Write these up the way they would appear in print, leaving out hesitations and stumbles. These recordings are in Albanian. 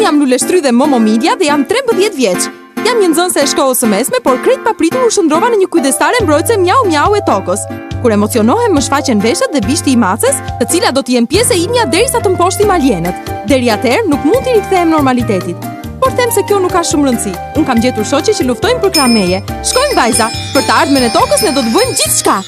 jam Luleshtry dhe Momo Media dhe jam 13 vjeç. Jam një nxënëse e shkollës së mesme, por krejt papritur u shndrova në një kujdestare mbrojtëse mjau mjau e tokës. Kur emocionohem më shfaqen veshët dhe bishti i maces, të cilat do të jenë pjesë e imja derisa të mposhtim alienet. Deri atëherë nuk mund t'i rikthehem normalitetit. Por them se kjo nuk ka shumë rëndësi. Unë kam gjetur shoqe që luftojnë për krameje. Shkojmë vajza, për të ardhmen e tokës ne do të bëjmë gjithçka.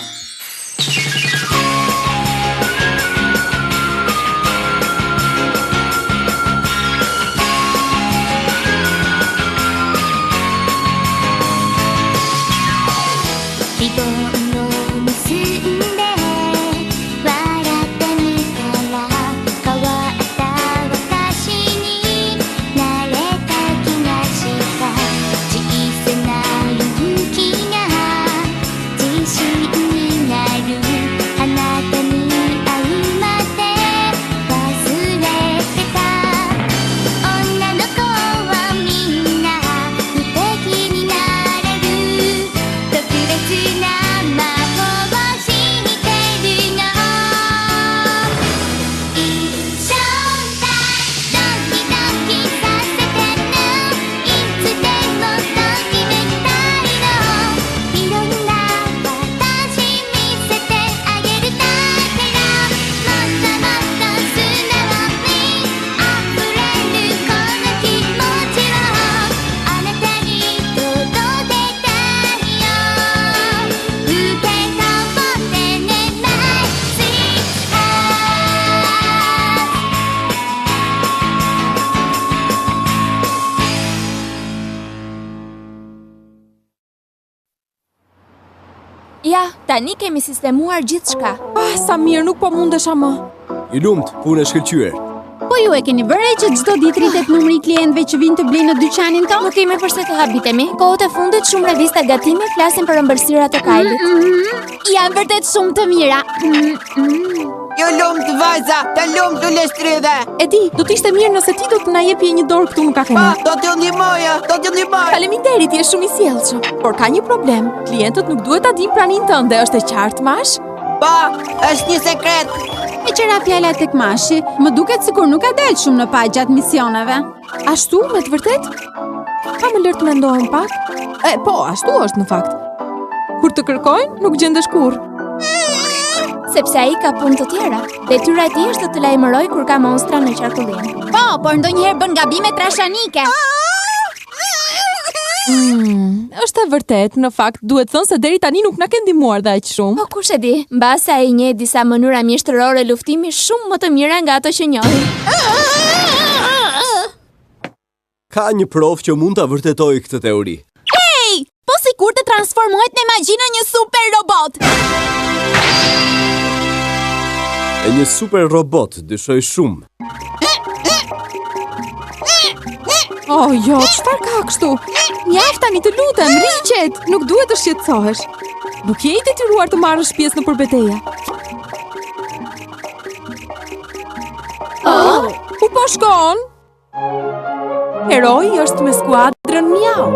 Ja, tani kemi sistemuar gjithçka. Sa mirë, nuk po mundesha më. I lumt, punë e shkëlqyer. Po ju e keni bërë që çdo ditë rritet numri i klientëve që vinë të blejnë në dyqanin tonë? Nuk kemi përse të habitemi. Kohët e fundit shumë revista gatimi flasin për ëmbëlsirat e Kailit. Janë vërtet shumë të mira. Jo lumt vajza, të lumt Luleshtry dhe. E di, do t'ishte mirë nëse ti do të na jepje një dorë këtu në kafene. Do t'ju ndihmoj. Faleminderit, je shumë i sjellshëm. Por ka një problem. Klientët nuk duhet ta dinë praninë tënde, është e qartë, Mash? Po, është një sekret. Me qëra fjala tek Mashi, më duket sikur nuk ka dalë shumë në pagë gjatë misioneve. Ashtu, me të vërtet? Ka më lërë të mendohem pak? Po, ashtu është në fakt. Kur të kërkojnë, nuk gjendesh kurrë. Sepse ai ka punë të tjera. Detyra e tij është të lajmëroj kur ka monstra në qarkullim. Po, por ndonjëherë bën gabime trashanike. Është e vërtet, në fakt, duhet thënë se deri tani nuk na ke ndihmuar dhe aq shumë. Po kush e di, mbase ai njeh disa mënyra mjeshtërore luftimi shumë më të mira nga ato që njohim. Ka një provë që mund ta vërtetojë këtë teori. Hey, po sikur të transformohet me magji në një super robot. E një super robot, dyshoj shumë. Oh, jo, çfarë ka kështu? Mjaft tani të lutem, rriqet, nuk duhet të shqetësohesh. Nuk je i detyruar të marrësh pjesë në përbeteja. Ku po shkon? Heroi është me skuadrën Miau.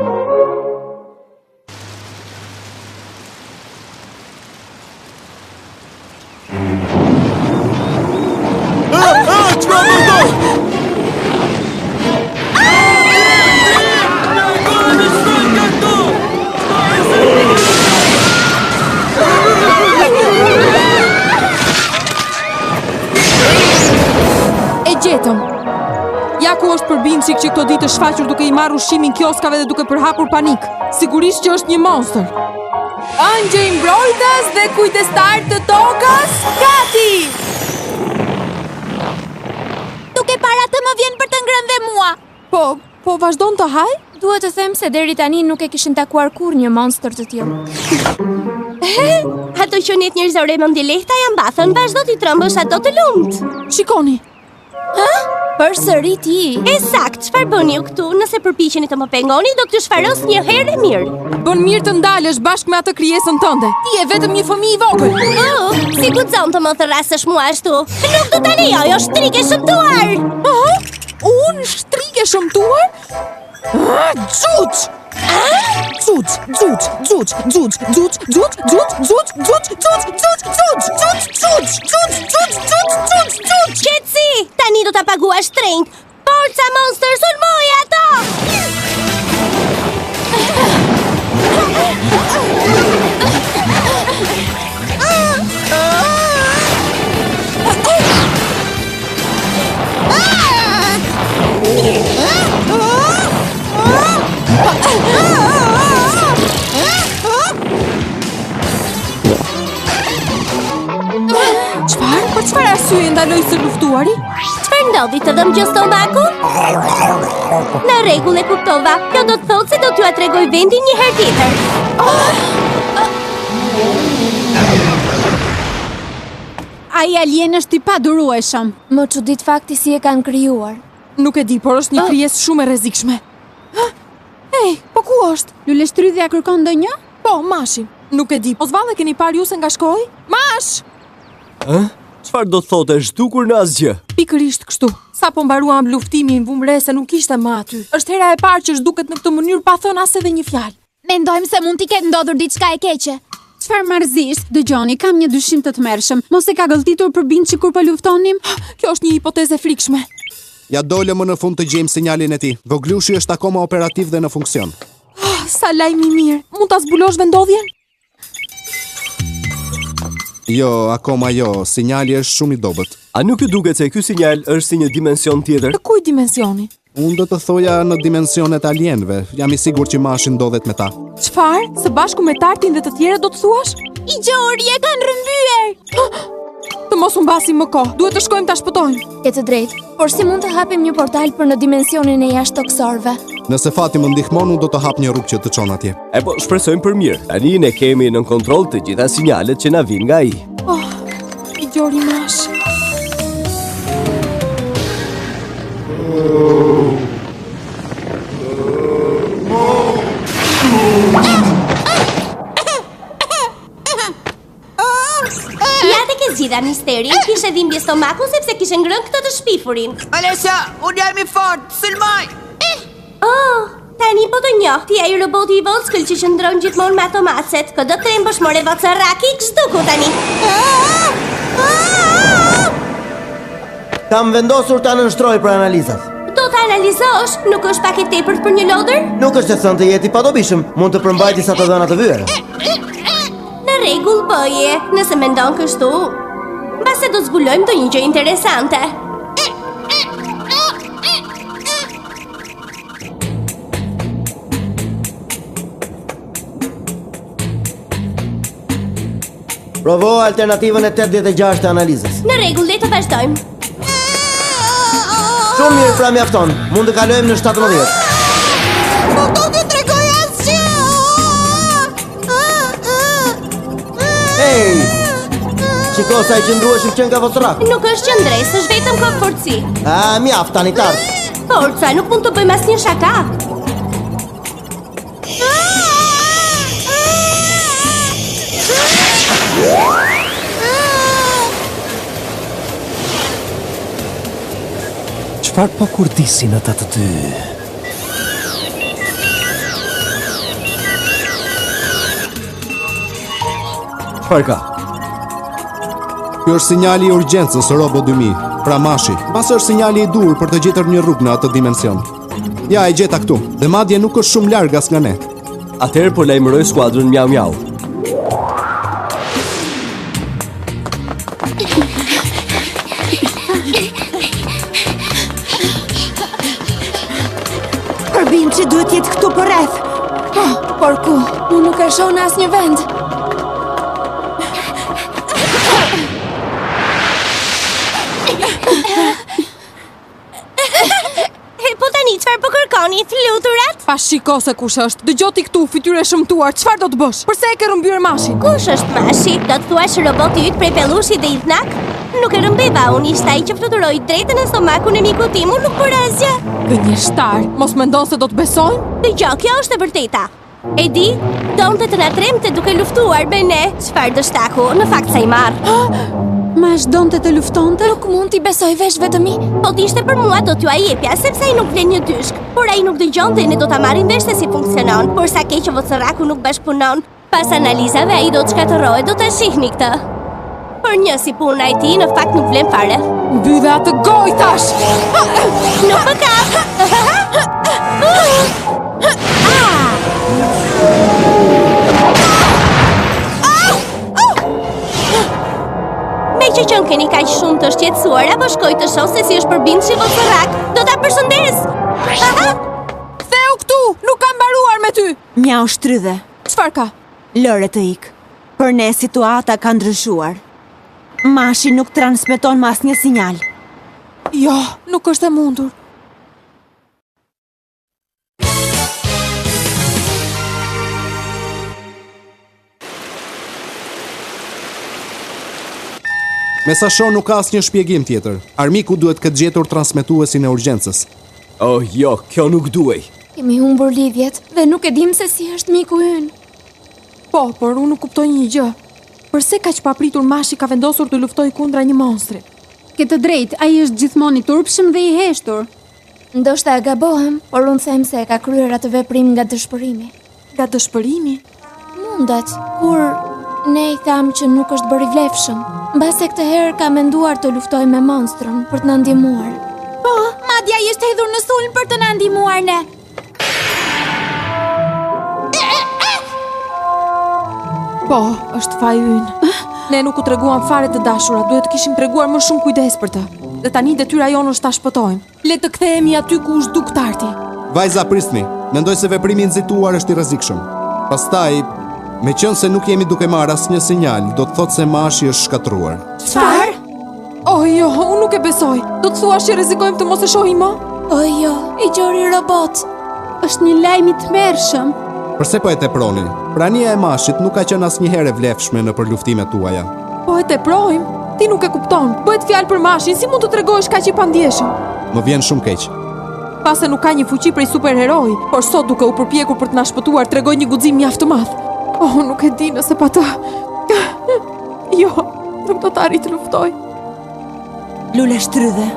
Ja ku është përbindësik që këto ditë shfaqur duke i marrë ushqimin kioskave dhe duke përhapur panik. Sigurisht që është një monster. Angjë i mbrojtës dhe kujdestar të tokës, gati! Duke para të më vjen për të ngrënë dhe mua. Po vazhdon të haj? Duhet të them se deri tani nuk e kishin takuar kur një monster të tillë. Ato që net njerëzore mendjelehta janë mbathën, vazhdo ti trembësh ato të lumt. Shikoni. Përsëri ti. Sakt, çfarë bëni ju këtu? Nëse përpiqeni të më pengoni, do t'ju shfaros një herë mirë. Bën mirë të ndalesh bashkë me atë krijesën tënde. Ti je vetëm një fëmijë i vogël. Si guxon të më thërrasësh mua ashtu? Nuk do ta lejoj, është shtrike shëmtuar. Unë shtrike shëmtuar? Xhuç! Qetësi, tani do ta paguash shtrenjt. Por Forca Monster, sulmoj ato! Për çfarë arsye ndaloi së luftuari? Çfarë ndodhi, të dhëm gjë stomaku? Në rregull, e kuptova. Kjo do të thotë se do t'ju tregoj vendin një herë tjetër. Ai alien është i padurueshëm. Më çudit fakti si e kanë krijuar. Nuk e di, por është një krijesë shumë e rrezikshme. Ej, po ku është? Luleshtrydhja kërkon ndonjë? Po, Mashi. Nuk e di, po s'valle keni parë ju se nga shkoi? Mash! Çfarë do të thotë, është dukur në asgjë? Pikërisht kështu. Sa po mbaruam luftimin, vum re se nuk ishte më aty. Është hera e parë që zhduket në këtë mënyrë pa thënë as edhe një fjalë. Mendojmë se mund t'i ketë ndodhur diçka e keqe. Çfarë marrëzisht? Dëgjoni, kam një dyshim të tmerrshëm. Mos e ka gëlltitur për Binçi kur po luftonim? Kjo është një hipotezë e frikshme. Ja dole më në fund të gjejmë sinjalin e tij. Voglushi është akoma operativ dhe në funksion. Sa lajm i mirë. Mund ta zbulosh vendodhjen? Jo, akoma jo. Sinjali është shumë i dobët. A nuk ju duket se ky sinjal është si një dimension tjetër? Të kuj dimensioni? Unë do të thoja në dimensionet alienëve. Jam i sigurt që Mashi ndodhet me ta. Çfarë? Së bashku me Tartin dhe të tjerët do të thuash? I gjori e kanë rrëmbyer. Të mos u mbasim më kohë. Duhet të shkojmë ta shpëtojmë. Ke të drejtë, por si mund të hapim një portal për në dimensionin e jashtëtokësorëve? Nëse fati më ndihmon, unë do të hap një rrugë që të çon atje. E po, shpresojmë për mirë. Tani ne kemi në kontroll të gjitha sinjalet që na vijnë nga ai. I gjori Mash. Zgjidha misterin, kishe dhimbje stomaku sepse kishe ngrënë këtë të shpifurin. Alesha, unë jam i fort, sulmoj! Oh, tani po të njoh, ti ai roboti i Volskël që qëndron gjithmonë me ato macet. Këdo të embësh more vocaraki, kështu tani. Kam vendosur ta nënshtroj për analizat. Do të analizosh? Nuk është pak e tepërt për një lodër? Nuk është e thënë të jeti padobishëm, mund të përmbajti sa të dhëna të vyera. Në rregull bëje, nëse mendon kështu. Mbase do zbulojmë ndonjë gjë interesante. Provo alternativën e 86 të analizës. Në rregull, le të vazhdojmë. Shumë mirë, pra mjafton. Mund të kalojmë në 17. Nuk do t'ju tregoj asgjë! Hey! Shiko sa i qëndrueshëm që nga vocarak. Nuk është qëndres, është vetëm ka forci. Mjaft tani tard. Forca, nuk mund të bëjmë asnjë shaka. Çfarë po kurdisin ata të dy? Çfarë ka? Kjo është sinjali i urgjencës Robo 2000, pra Mashi. Pas është sinjali i dur për të gjetur një rrugë në atë dimension. Ja, e gjeta këtu, dhe madje nuk është shumë larg as nga ne. Atëherë po lajmëroj skuadrën Miau Miau. Binçi duhet jetë këtu për rreth. Por ku? Unë nuk e shoh në asnjë vend. Po tani, çfarë po kërkoni, të luturat? Pa shiko se kush është. Dëgjoti këtu, fytyrë e shëmtuar. Çfarë do të bësh? Përse e ke rrëmbyer Mashin? Kush është Mashi? Do të thuash roboti yt prej pellushit dhe i znak? Nuk e rëmbeva, unë ishte ai që fluturoi drejtën në stomakun e mikut tim, unë nuk bëra asgjë. Gënjeshtar, mos mendon se do të besojmë? Dëgjoj, kjo është e vërteta. E di, donte të na tremte duke luftuar me ne. Çfarë dështaku, në fakt sa i marr. Mash donte të luftonte? Nuk mund t'i besoj veshve të mi. Po t'ishte për mua do t'ju a jepja, sepse ai nuk vlen një dyshk. Por ai nuk dëgjon dhe ne do ta marrim vesh se si funksionon. Por sa keq që vocëraku nuk bashkëpunon. Pas analizave ai do të shkatërrohet, do ta shihni këtë. Por një si puna e tij në fakt nuk vlen fare. Mbyllë atë gojë tash! Nuk Më kap! Me që qënë keni kaq shumë të shqetësuar, apo shkoj të shoh se si është përbind që vocorak, do ta përshëndes! Ktheu këtu, nuk kam mbaruar me ty. Mjau shtrydhe. Çfarë ka? Lëre të ik. Për ne situata ka ndryshuar. Mashi nuk transmeton më asnjë sinjal. Jo, nuk është e mundur. Me sa shoh nuk ka asnjë shpjegim tjetër. Armiku duhet këtë gjetur transmetuesin e urgjencës. Oh, jo, kjo nuk duhej. Kemi humbur lidhjet dhe nuk e dim se si është miku ynë. Po, por unë nuk kuptoj një gjë. Përse kaq papritur Mashi ka vendosur të luftojë kundra një monstri? Ke të drejtë, ai është gjithmonë i turpshëm dhe i heshtur. Ndoshta e gabohem, por unë them se e ka kryer atë veprim nga dëshpërimi. Nga dëshpërimi? Mundet, kur ne i tham që nuk është bërë i vlefshëm, mbase këtë herë ka menduar të luftojë me monstrën për të na ndihmuar. Po, madje ai është hedhur në sulm për të na ndihmuar ne. Po, është faji ynë. Ne nuk u treguam fare të dashura, duhet të kishim treguar më shumë kujdes për të. Dhe tani detyra jonë është ta shpëtojmë. Le të kthehemi aty ku është duktarti. Vajza, prisni. Mendoj se veprimi i nxituar është i rrezikshëm. Pastaj, me qenë se nuk jemi duke marrë asnjë sinjal, do të thotë se Mashi është shkatruar. Çfarë? Oh jo, unë nuk e besoj. Do të thuash që rrezikojmë të mos e shohim më? O jo, i gjori robot. Është një lajm i tmerrshëm. Përse po e teproni? Prania e Mashit nuk ka qenë asnjëherë e vlefshme nëpër luftimet tuaja. Po e teprojmë? Ti nuk e kupton. Bëhet fjalë për Mashin, si mund të tregohesh kaq i pandjeshëm? Më vjen shumë keq. Pase nuk ka një fuqi prej superheroi, por sot duke u përpjekur për të na shpëtuar, tregoi një guxim mjaft të madh. Oh, nuk e di nëse pa të. Jo, nuk do të arrit të luftoj. Lule shtrydhe.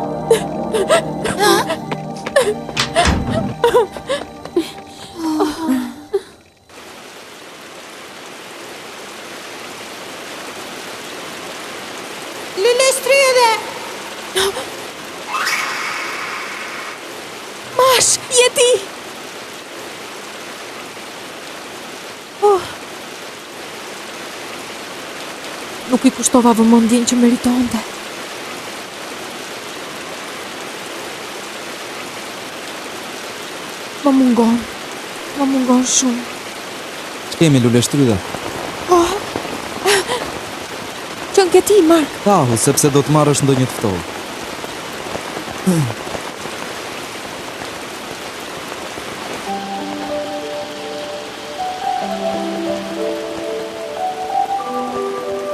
Lule shtrydhe! Mash, je ti! Nuk i kushtova vëmendjen që meritonte. Më mungon shumë. Ç'kemi Lule shtrydhe? Qënë ke ti, Mark? Tahu, sepse do të marrësh ndonjë të ftohtë.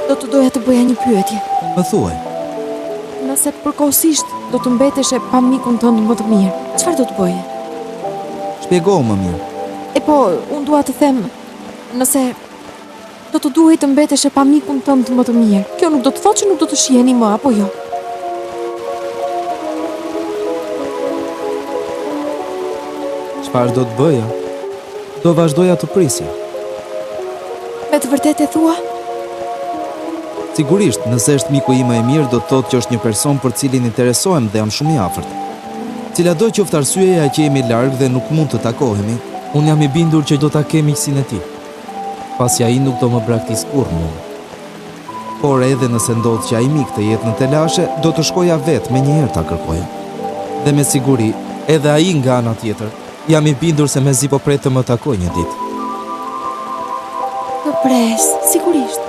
Do të doja të bëja një pyetje. Më thuaj. Nëse përkohësisht do të mbetesh e pa mikun tënd më të mirë, çfarë do të bëje? Shpjegohu më mirë. E po, unë dua të them, nëse do të duhej të mbetesh e pa mikun tënd më të mirë, kjo nuk do të thotë që nuk do të shiheni më, apo jo? Çfarë do të bëja? Do vazhdoja të prisja. Me të vërtetë e thua? Sigurisht, nëse është miku im më i mirë, do të thotë që është një person për cilin interesohem dhe jam shumë i afërt. Cilado qoftë arsyeja që jemi larg dhe nuk mund të takohemi, unë jam i bindur që do ta kem miqsinë e tij. Pasi ai nuk do më braktis kurrë mua. Por edhe nëse ndodh që ai mik të jetë në telashe, do të shkoja vetë me njëherë ta kërkoja. Dhe me siguri, edhe ai nga ana tjetër, jam i bindur se mezi po pret të më takoj një ditë. Të pres, sigurisht.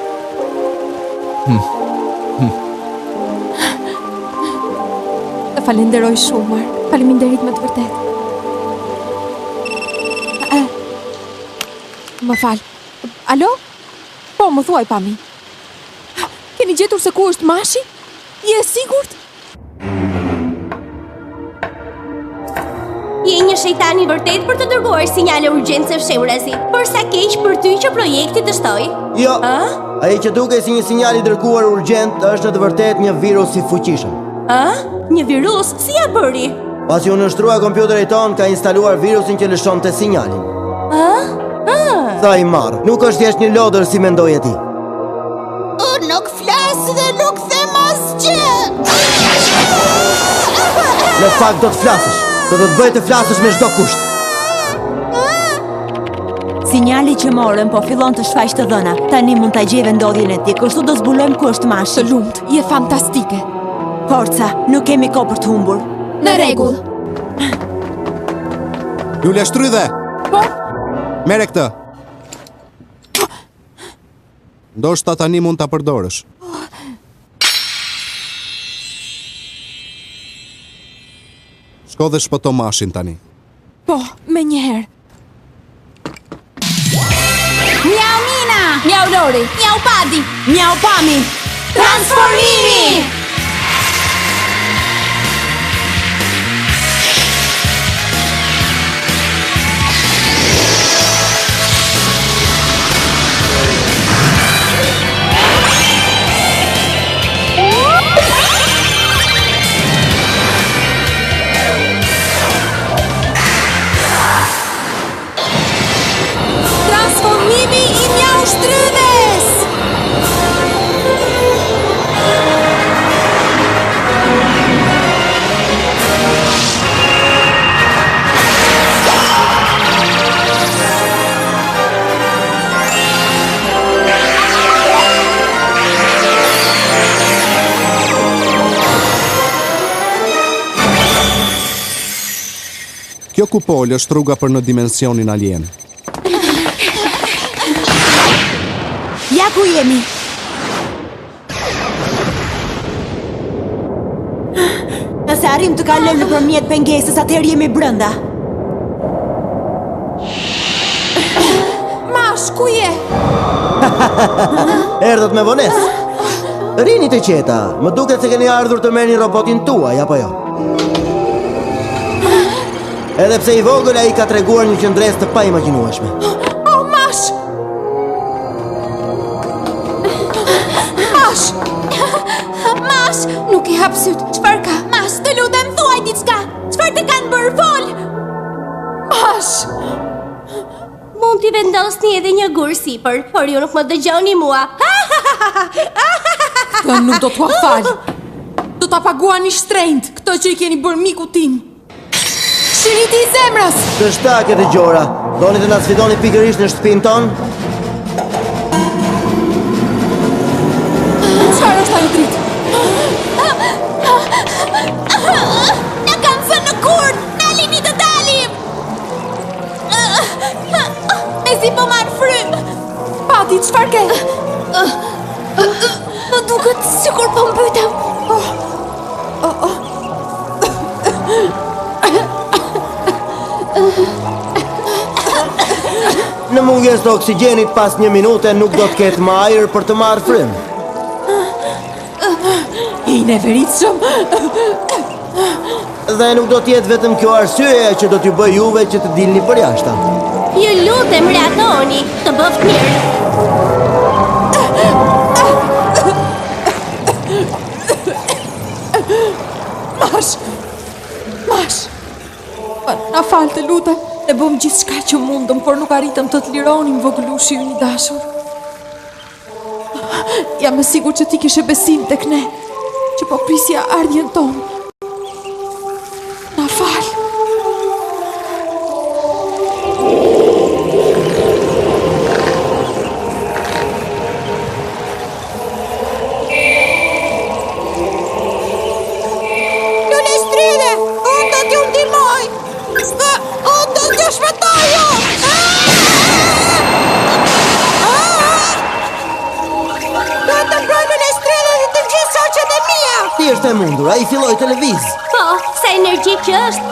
Të falenderoj shumë, Mark. Faleminderit me të vërtetë. Më fal. Alo? Po, më thuaj pami. Keni gjetur se ku është Mashi? Je sigurt? Je një shejtan i vërtet për të dërguar sinjale urgjence fshehurazi. Por sa keq për ty që projekti të shtoj. Jo, ai që duke si një sinjal i dërguar urgjent është në të vërtet një virus i fuqishëm. Një virus? Si ja bëri? Pasi u nështrua kompjuterit ton, ka instaluar virusin që lëshon të sinjalin. Sa i marë, nuk është thjesht një lodër si mendoj e ti. Unë nuk flas dhe nuk them asgjë. Në fakt do të flasësh. Do të bëj të flasësh me çdo kusht. Sinjali që morëm po fillon të shfaq të dhëna. Tani mund ta gjejë vendodhjen e tij, kështu do zbulojmë ku është Mashi. Të lumt, je fantastike. Forca, nuk kemi kohë për të humbur. Në rregull. Julia Shtrydhe! Po? Mere këtë. Ndoshta tani mund ta përdorësh. Shko dhe shpëto Mashin tani. Po, me njëherë. Mjau Nina! Mjau Lori. Mjau Padi! Mjau Pami! Transformimi! Transformimi i Mjau Shtrydhes! Kjo kupol është rruga për në dimensionin alien. Ja ku jemi. Nëse arrim të kalojmë nëpërmjet pengesës, atëherë jemi brenda. Mash, ku je? Erdhët me vonesë. Rini të qeta, më duket se keni ardhur të merrni robotin tuaj, apo jo? Edhe pse i vogël ai ka treguar një qëndres të paimagjinueshme. Oh, Mash! Mash! Mash! Nuk i hap syt. Çfarë ka? Mash, të lutem thuaj diçka! Çfarë të kanë bërë fol? Mash! Mund t'i vendosni edhe një gur sipër, por ju nuk më dëgjoni mua. Të nuk do t'ua fal. Do ta paguani shtrenjt këtë që i keni bërë miku tim. Shiriti i zemrës! Të shtaket e gjora. Doni të na sfidoni pikërisht në shtëpinë tonë? Çfarë është ajo dritë? Na kanë thënë në kurd! Na lini të dalim! Mezi po marë frym! Pati, çfarë ke? Më duket sikur po mbytem. Në mungesë të oksigjenit pas 1 minute nuk do të ketë më ajër për të marrë frym. I neveritshëm. Dhe nuk do t'jetë vetëm kjo arsyeja që do t'ju bëj juve që të dilni për jashtë. Ju lutem reagoni, të bëft mirë. Mash! Mash! Na fal, të lutem. Ne bëm gjithçka që mundëm, por nuk arritëm të të lironim vogëlushi ynë i dashur. Jam e sigurt që ti kishe besim tek ne, që po prisja ardhjen tonë. Na fal. Lule Shtrydhe! Unë do t'ju ndihmoj! Unë do t'ju shpëtoj ju! Do të mbroj Lule Shtrydhe dhe të gjithë shoqet e mia! Ti është e mundur, ai filloi të lëviz. Po, sa energjik që është.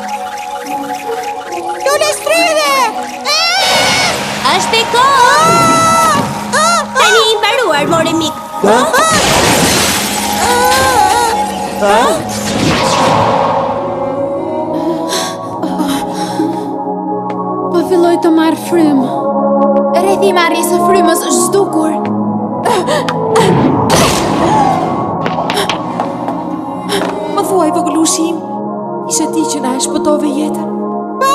Lule Shtrydhe! Është e kohë. Tani i mbaruar, more mik. Po filloj të marr frym. Rrethi i marrjes së frymës është zhdukur. Më thuaj vogëlushi im, ishe ti që na e shpëtove jetën. Po,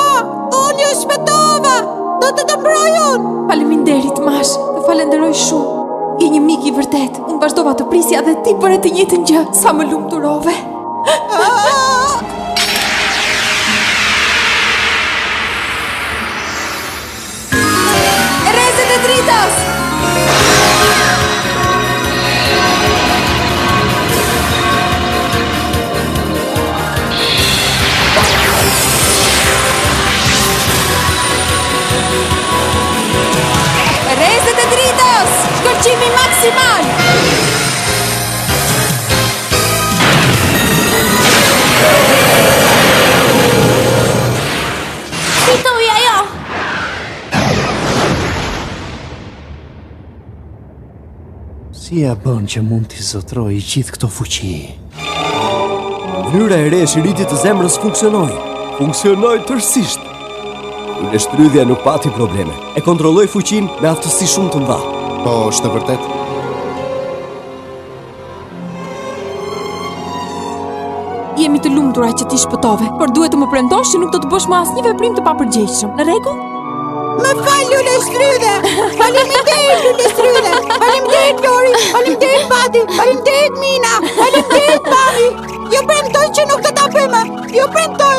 unë ju shpëtova! Do të mbroj unë! Faleminderit, Mash, të falenderoj shumë. Je një mik i vërtet. Unë vazhdova të prisja dhe ti bëre të njëjtën gjë. Sa më lumturove. Fuqimi maksimal! Fitoi ajo! Si ja bën që mund t'i zotroj gjithë këto fuqi? Mënyra e re e shiritit të zemrës funksionoi. Funksionoi tërësisht. Në shtrydhja nuk pati probleme. E kontrolloi fuqin me aftësi shumë të mëdha. Po, është e vërtet. Jemi të lumtura që ti shpëtove, por duhet të më premtosh që nuk do të bësh më asnjë veprim të papërgjegjshëm. Në rregull? Më fal, Lule Shtrydhe! Faleminderit, Lule Shtrydhe! Faleminderit, Lori! Faleminderit, Pati! Faleminderit, Mina! Faleminderit, Pami! Ju premtoj që nuk do ta bëj më! Ju premtoj!